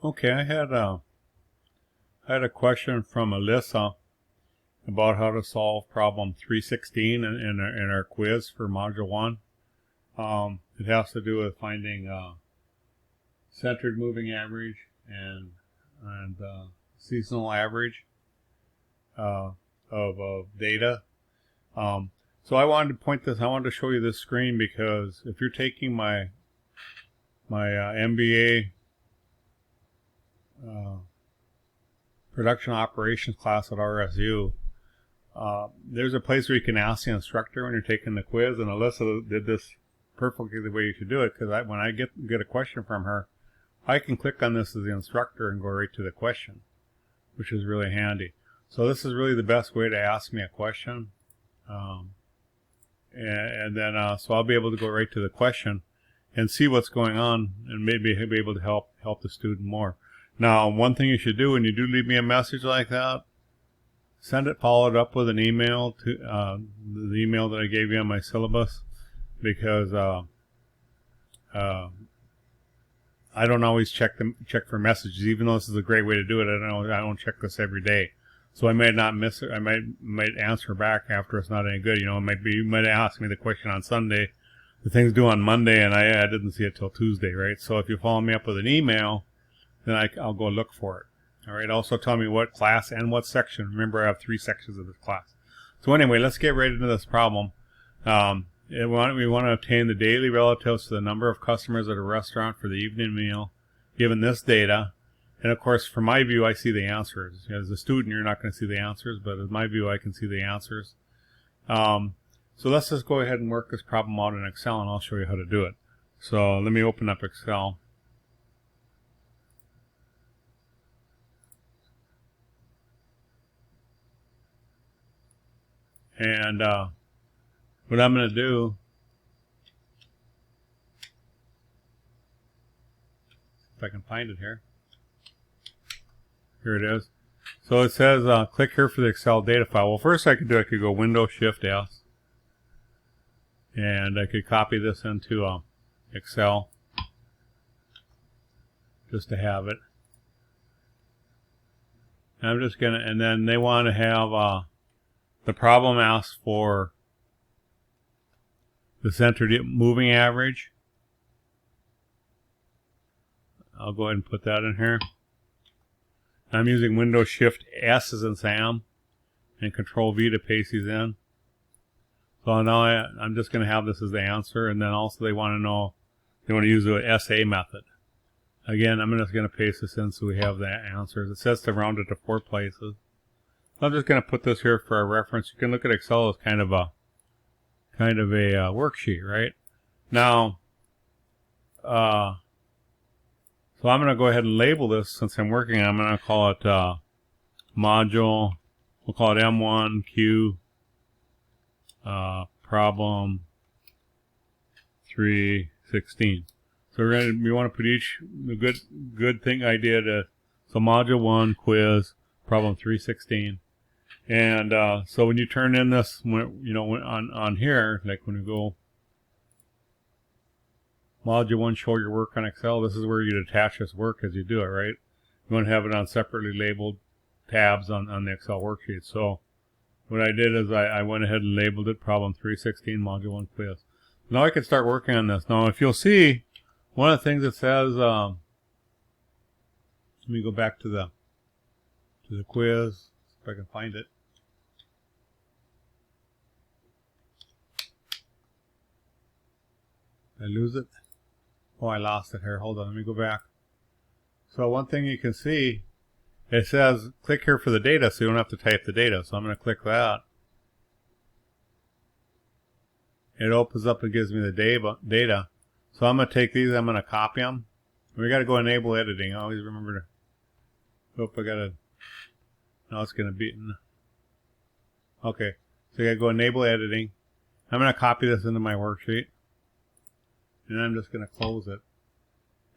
Okay, I had a question from Alyssa about how to solve problem 316 in our quiz for module 1. It has to do with finding centered moving average and seasonal average of data. So I wanted to I wanted to show you this screen because if you're taking my MBA production operations class at RSU, there's a place where you can ask the instructor when you're taking the quiz, and Alyssa did this perfectly the way you should do it, because when I get a question from her, I can click on this as the instructor and go right to the question, which is really handy. So this is really the best way to ask me a question. And then so I'll be able to go right to the question and see what's going on, and maybe be able to help the student more. Now, one thing you should do when you do leave me a message like that, send it followed up with an email to the email that I gave you on my syllabus, because I don't always check for messages, even though this is a great way to do it. I don't check this every day. So I might not miss it. I might answer back after it's not any good. You know, you might ask me the question on Sunday. The thing's due on Monday, and I didn't see it till Tuesday, right? So if you follow me up with an email, then I'll go look for it. All right. Also tell me what class and what section. Remember, I have 3 sections of this class. So anyway, let's get right into this problem. We want to obtain the daily relatives to the number of customers at a restaurant for the evening meal, given this data. And of course, from my view, I see the answers. As a student, you're not going to see the answers, but in my view, I can see the answers. So let's just go ahead and work this problem out in Excel, and I'll show you how to do it. So let me open up Excel. And what I'm going to do, if I can find it here. Here it is. So it says click here for the Excel data file. Well, first I could go Windows Shift S, and I could copy this into Excel just to have it. And I'm just gonna, and then they want to have the problem asks for the centered moving average. I'll go ahead and put that in here. I'm using Windows Shift S as in Sam and Control V to paste these in. So now I'm just going to have this as the answer, and then also they want to use the SA method. Again, I'm just going to paste this in so we have the answers. It says to round it to 4 places. So I'm just going to put this here for a reference. You can look at Excel as kind of a worksheet, right? Now, so I'm going to go ahead and label this since I'm working. I'm going to call it module. We'll call it M1Q problem 316. So we want to put the good thing idea to, so module 1 quiz problem 316. And so when you turn in this, on here, like when you go Module 1, show your work on Excel, this is where you'd attach this work as you do it, right? You want to have it on separately labeled tabs on the Excel worksheet. So what I did is I went ahead and labeled it problem 316 Module 1 quiz. Now I can start working on this. Now if you'll see, one of the things it says, let me go back to the quiz, if I can find it. Did I lose it? Oh, I lost it here. Hold on, let me go back. So one thing you can see, it says click here for the data, so you don't have to type the data. So I'm going to click that. It opens up and gives me the data. So I'm going to take these, I'm going to copy them. We got to go enable editing. I always remember to, I got to, now it's going to be, okay. So you got to go enable editing. I'm going to copy this into my worksheet. And I'm just going to close it.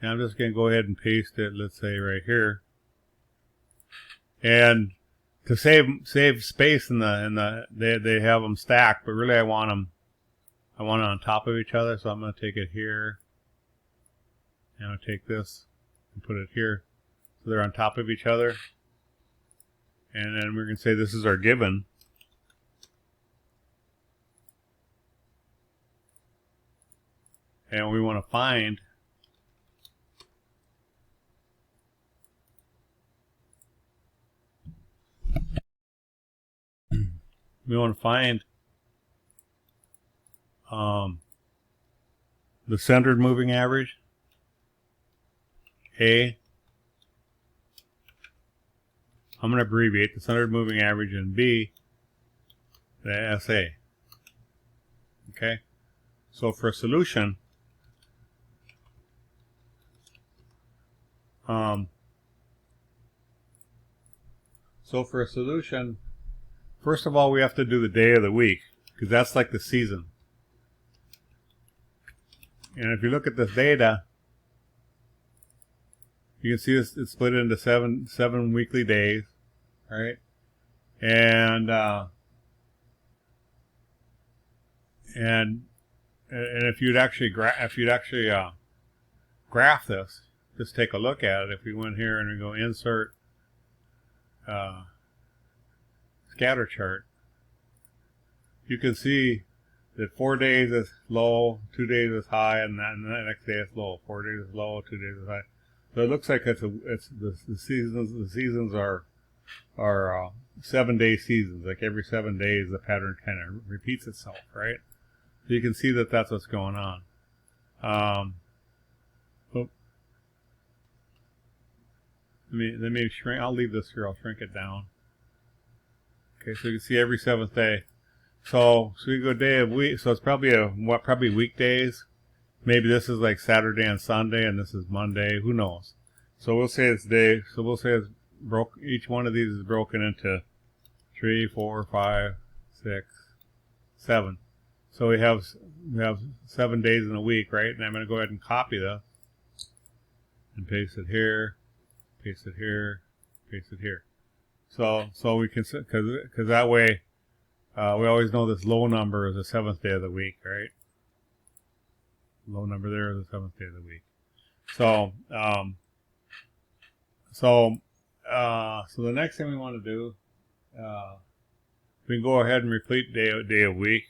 And I'm just going to go ahead and paste it, let's say right here. And to save space they have them stacked, but really I want them on top of each other. So I'm going to take it here. And I'll take this and put it here. So they're on top of each other. And then we're going to say this is our given. And we want to find the centered moving average, A. I'm going to abbreviate the centered moving average, and B, the SA. Okay? So for a solution, first of all, we have to do the day of the week, because that's like the season. And if you look at this data, you can see it's split into seven weekly days, right? And if you'd actually graph this, just take a look at it. If we went here and we go insert scatter chart, you can see that 4 days is low, 2 days is high, and then the next day is low. 4 days is low, 2 days is high. So it looks like the seasons. The seasons are 7-day seasons. Like every 7 days, the pattern kind of repeats itself, right? So you can see that that's what's going on. Let me shrink. I'll leave this here. I'll shrink it down. Okay, so you can see every 7th day. So we go day of week. So it's probably weekdays. Maybe this is like Saturday and Sunday, and this is Monday. Who knows? So we'll say it's day. So we'll say it's each one of these is broken into 3, 4, 5, 6, 7. So we have 7 days in a week, right? And I'm going to go ahead and copy this and paste it here, paste it here, paste it here. So we can, because that way we always know this low number is the 7th day of the week, right? Low number there is the 7th day of the week. So the next thing we want to do, we can go ahead and repeat day of week.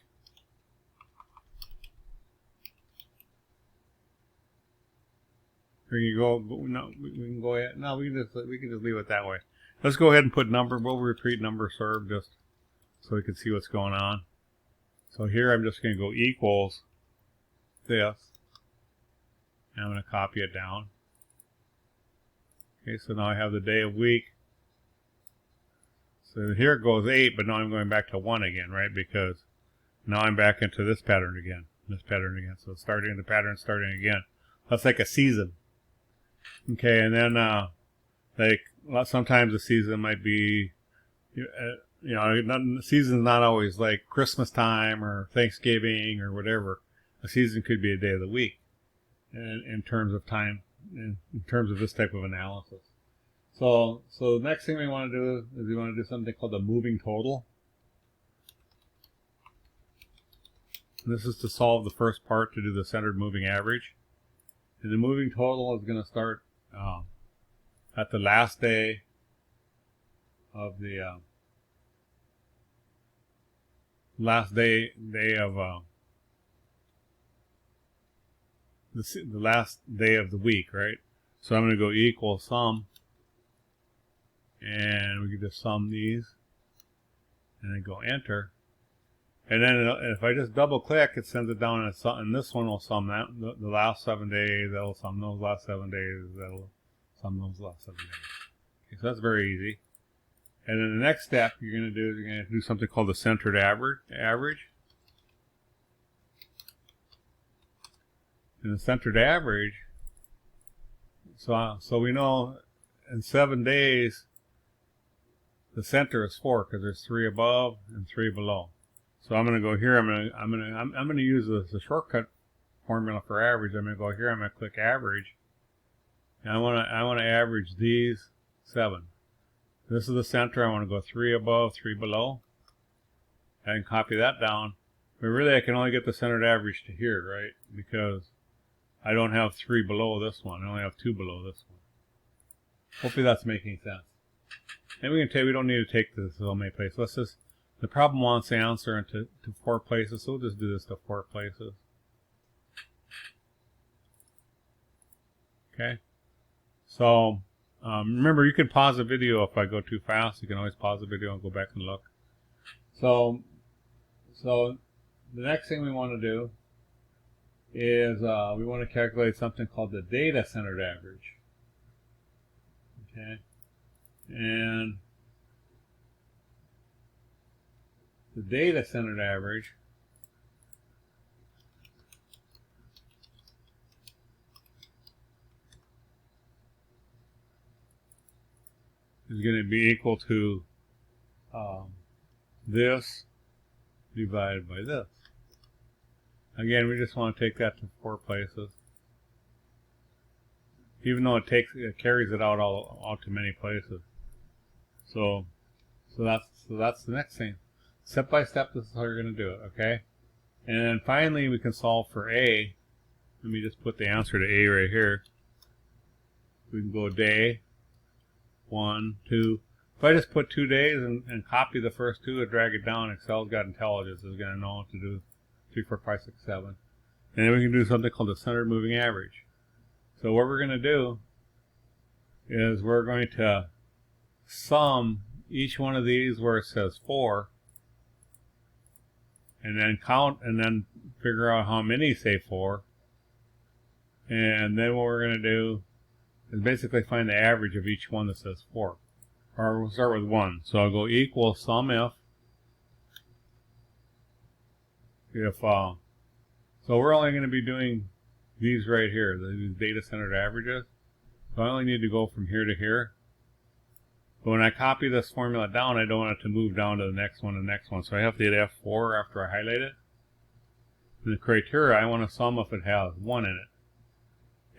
We can go ahead. No, we can just leave it that way. Let's go ahead and put number. We'll repeat number served just so we can see what's going on. So here I'm just going to go equals this. And I'm going to copy it down. Okay, so now I have the day of week. So here it goes 8, but now I'm going back to 1 again, right? Because now I'm back into this pattern again. So the pattern starting again. That's like a season. Okay, and then sometimes the season might be, the season's not always like Christmas time or Thanksgiving or whatever. A season could be a day of the week in terms of time, in terms of this type of analysis. So the next thing we want to do is we want to do something called the moving total. And this is to solve the first part to do the centered moving average. And the moving total is going to start at the last day of the last day of the last day of the week, right? So I'm going to go equal sum, and we can just sum these, and then go enter. And then if I just double click, it sends it down, and this one will sum that the last 7 days. That'll sum those last 7 days. That'll sum those last 7 days. Okay, so that's very easy. And then the next step you're going to do is you're going to do something called the centered average. And the centered average. So we know in 7 days the center is 4 because there's 3 above and 3 below. So I'm going to go here. I'm going to use the shortcut formula for average. I'm going to go here. I'm going to click average, and I want to average these 7. This is the center. I want to go 3 above, 3 below. I can copy that down, but really I can only get the centered average to here, right? Because I don't have 3 below this one. I only have 2 below this one. Hopefully that's making sense. And we can tell we don't need to take this to so many places. Let's just, the problem wants the answer into 4 places, so we'll just do this to 4 places. Okay. So remember, you can pause the video if I go too fast. You can always pause the video and go back and look. So the next thing we want to do is we want to calculate something called the data-centered average. Okay. And the data-centered average is going to be equal to this divided by this. Again, we just want to take that to 4 places, even though it carries it out to many places. So that's the next thing. Step by step, this is how you're going to do it. Okay, and then finally we can solve for A. Let me just put the answer to A right here. We can go day 1, 2. If I just put 2 days and copy the first 2 and drag it down, Excel's got intelligence. It's going to know what to do. 3, 4, 5, 6, 7. And then we can do something called the centered moving average. So what we're going to do is we're going to sum each one of these where it says 4, and then count and then figure out how many say 4. And then what we're going to do is basically find the average of each one that says 4. Or we'll start with 1. So I'll go equal sum if so we're only going to be doing these right here, these data-centered averages. So I only need to go from here to here. But when I copy this formula down, I don't want it to move down to the next one and the next one. So I have to hit F4 after I highlight it. And the criteria, I want to sum if it has 1 in it.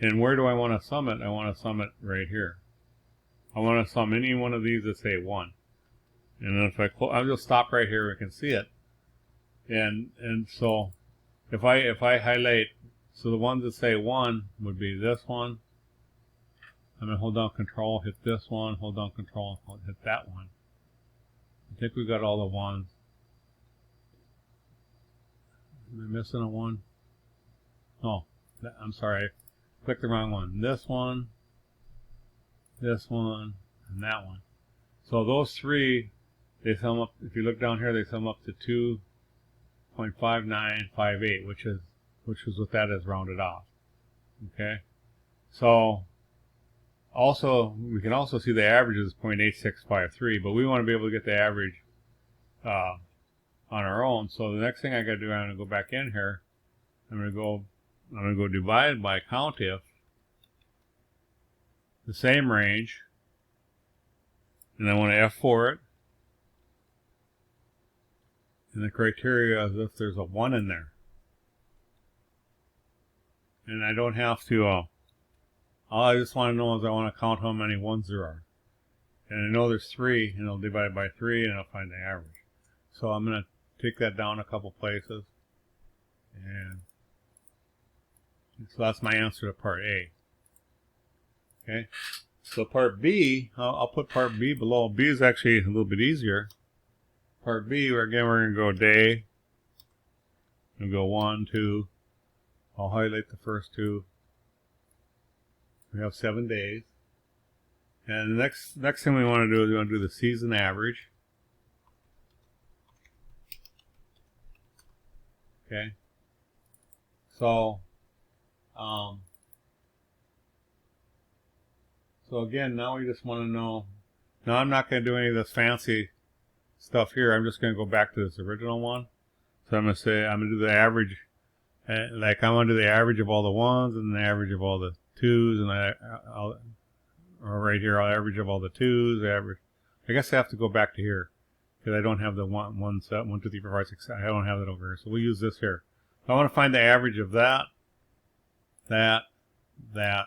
And where do I want to sum it? I want to sum it right here. I want to sum any one of these that say 1. And then if I'll just stop right here, we can see it. And so if I highlight, so the ones that say 1 would be this one. I'm going to hold down Control, hit this one, hold down Control, hit that one. I think we've got all the ones. Am I missing a one? Oh, I'm sorry. I clicked the wrong one. This one, and that one. So those 3, they sum up, if you look down here, they sum up to 2.5958, which is what that is rounded off. Okay? So also, we can also see the average is 0.8653, but we want to be able to get the average on our own. So the next thing I got to do, I'm going to go back in here. I'm going to go divide by COUNTIF, the same range, and I want to F4 it. And the criteria is if there's a 1 in there. And I don't have to, all I just want to know is I want to count how many 1s there are. And I know there's 3, and I'll divide it by 3, and I'll find the average. So I'm going to take that down a couple places. And so that's my answer to part A. Okay. So part B, I'll put part B below. B is actually a little bit easier. Part B, again, we're going to go day. We'll go 1, 2. I'll highlight the first 2. We have 7 days. And the next thing we want to do is we want to do the season average. Okay. So again, now we just want to know. Now I'm not going to do any of this fancy stuff here. I'm just going to go back to this original one. So I'm going to say I'm going to do the average. Like I want to do the average of all the 1s and the average of all the 2s, and or right here I'll average of all the 2s. The average. I guess I have to go back to here because I don't have the 1 set 1, 2, 3, 4, 5, 6. I don't have that over here. So we'll use this here. I want to find the average of that, and that.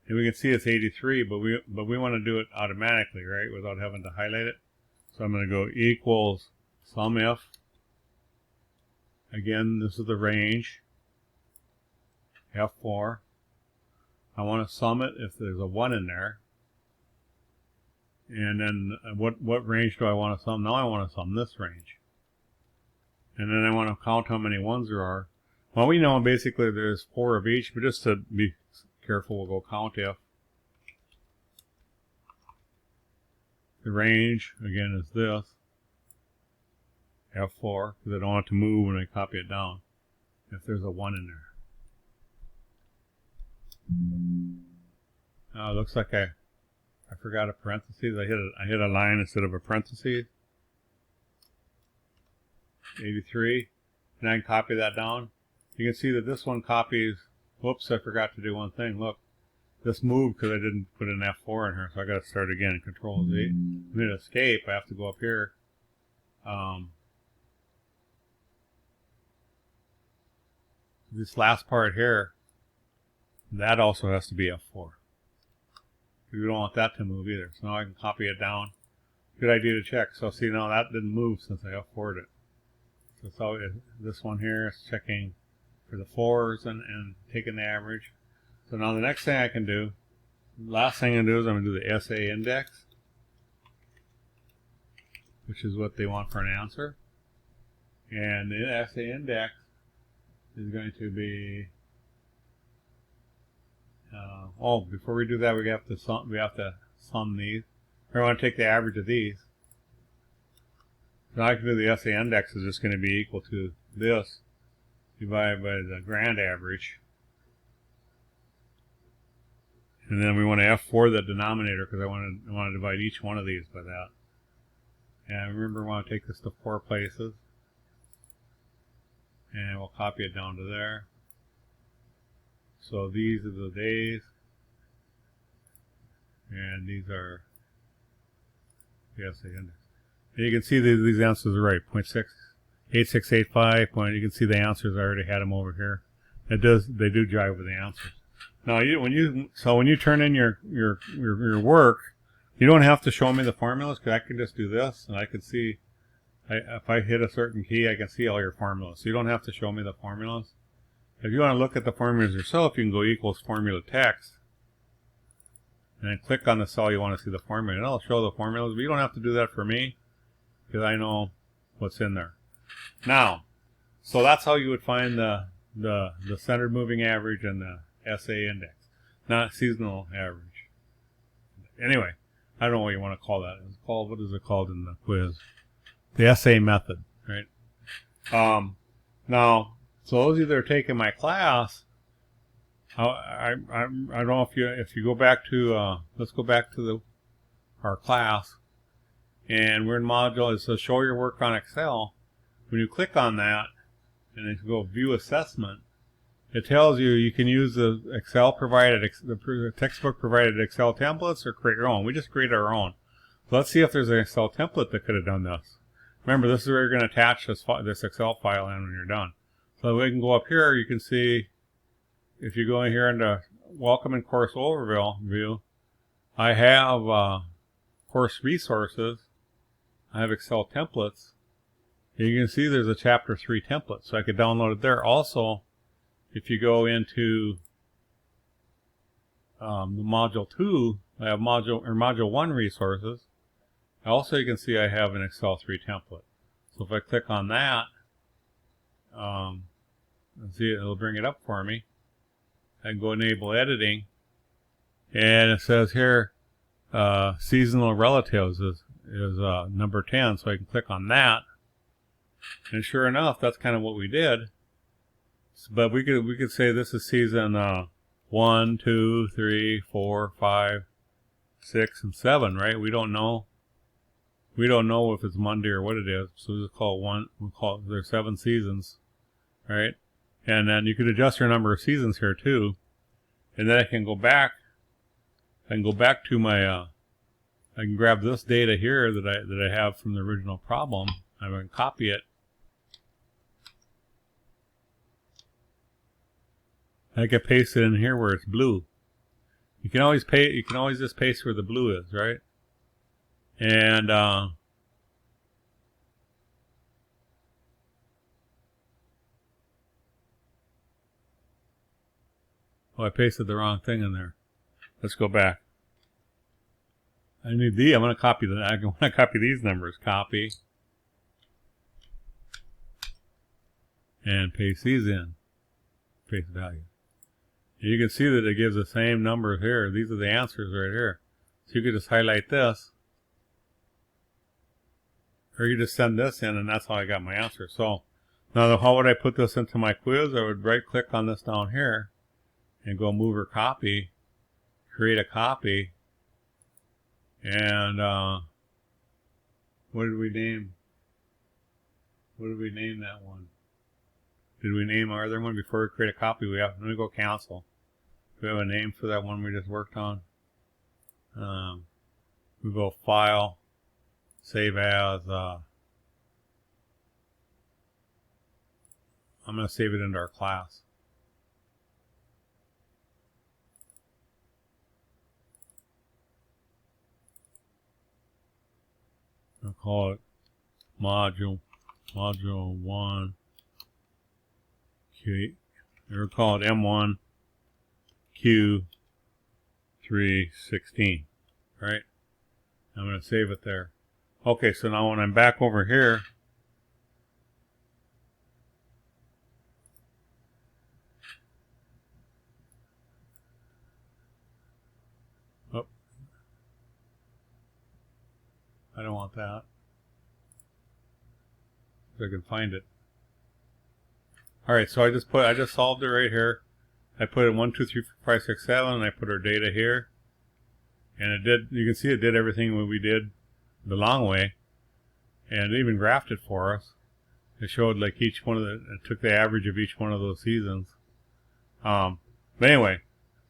And we can see it's 83, but we want to do it automatically, right, without having to highlight it. So I'm going to go equals sum if. Again, this is the range. F4. I want to sum it if there's a 1 in there. And then what range do I want to sum? Now I want to sum this range. And then I want to count how many 1s there are. Well, we know basically there's 4 of each, but just to be careful, we'll go count if. The range, again, is this. F4, because I don't want it to move when I copy it down. If there's a 1 in there. It looks like I forgot a parenthesis. I hit a line instead of a parenthesis. 83. And I can copy that down. You can see that this one copies. Whoops, I forgot to do one thing. Look, this moved because I didn't put an F4 in here, so I got to start again. Control Z. I'm going to escape. I have to go up here. This last part here, that also has to be F4. We don't want that to move either. So now I can copy it down. Good idea to check. So see, now that didn't move since I F4'd it. So this one here is checking for the 4s and taking the average. So now the next thing I can do, last thing I can do is I'm going to do the SA index, which is what they want for an answer. And the SA index is going to be, before we do that, we have to sum these. I want to take the average of these. So now I can do the SA index is just going to be equal to this divided by the grand average. And then we want to F4 the denominator because I want to divide each one of these by that. And remember, we want to take this to 4 places. And we'll copy it down to there. So these are the days. And these are the SA index. And you can see these answers are right. 0.8685. You can see the answers. I already had them over here. They do jive with the answers. Now, when you turn in your work, you don't have to show me the formulas because I can just do this and I can see. If I hit a certain key, I can see all your formulas. So you don't have to show me the formulas. If you want to look at the formulas yourself, you can go equals formula text. And then click on the cell you want to see the formula. And it'll show the formulas, but you don't have to do that for me because I know what's in there. Now, so that's how you would find the centered moving average and the SA index, not seasonal average. Anyway, I don't know what you want to call that. It's called, what is it called in the quiz? The SA method, right? Now, so those of you that are taking my class, I don't know if you go back to let's go back to our class, and we're in module. It says show your work on Excel. When you click on that, and then you go view assessment, it tells you can use the Excel provided, the textbook provided Excel templates, or create your own. We just created our own. So let's see if there's an Excel template that could have done this. Remember, this is where you're going to attach this Excel file in when you're done. So we can go up here. You can see, if you go in here into Welcome and Course Overview, I have course resources. I have Excel templates. And you can see there's a Chapter 3 template, so I could download it there. Also, if you go into the Module 2, I have Module 1 resources. Also, you can see I have an Excel 3 template. So if I click on that, see, it'll bring it up for me. I can go enable editing, and it says here seasonal relatives is number 10. So I can click on that, and sure enough, that's kind of what we did. But we could say this is season 1, 2, 3, 4, 5, 6, and 7, right? We don't know. We don't know if it's Monday or what it is, so we'll call one. We'll call it, there's 7 seasons, right? And then you could adjust your number of seasons here too, and then I can go back. I can go back to my. I can grab this data here that I have from the original problem. I'm going to copy it. I can paste it in here where it's blue. You can always just paste where the blue is, right? And Oh, I pasted the wrong thing in there. Let's go back. I need the. I'm going to copy the. I want to copy these numbers. Copy. And paste these in. Paste value. You can see that it gives the same numbers here. These are the answers right here. So you could just highlight this. Or you just send this in, and that's how I got my answer. So now how would I put this into my quiz? I would right click on this down here and go move or copy, create a copy, and what did we name? What did we name that one? Did we name our other one before we create a copy? We have. Let me go cancel. Do we have a name for that one we just worked on? We go file, save as. I'm going to save it into our class. I'll call it module 1. We'll call it M1 Q316. Right? I'm going to save it there. Okay, so now when I'm back over here, oh, I don't want that. If I can find it. Alright, so I just solved it right here. I put in 1, 2, 3, 4, 5, 6, 7, and I put our data here. And it did, you can see it did everything we did the long way. And it even graphed it for us. It showed like each one of it took the average of each one of those seasons. But anyway,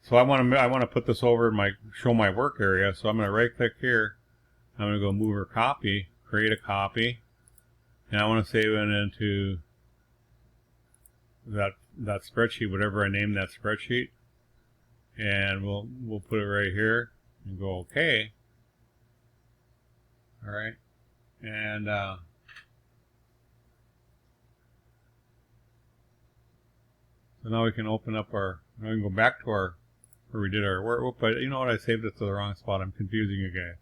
so I want to put this over in show my work area. So I'm going to right click here. I'm going to go move or copy, create a copy. And I want to save it into that spreadsheet, whatever I name that spreadsheet, and we'll put it right here and go okay. All right, and so now we can open up our. We can go back to where we did our work. But you know what? I saved it to the wrong spot. I'm confusing you guys.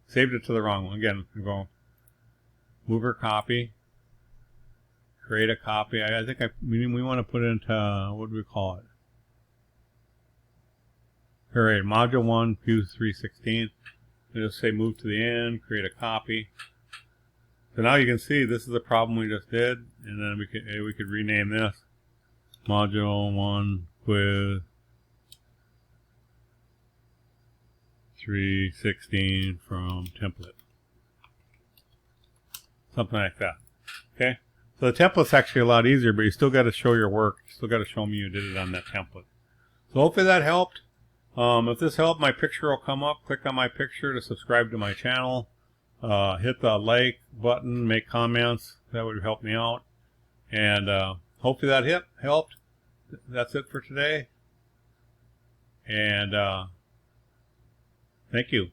Saved it to the wrong one again. Go move or copy. Create a copy. I think we want to put it into, what do we call it? All right, module 1, Q316. Just say move to the end, create a copy. So now you can see this is the problem we just did, and then we could rename this module 1 quiz 316 from template. Something like that. Okay? So the template's actually a lot easier, but you still got to show your work. You still got to show me you did it on that template. So hopefully that helped. If this helped, my picture will come up. Click on my picture to subscribe to my channel. Hit the like button, make comments. That would help me out. And hopefully that helped. That's it for today. And thank you.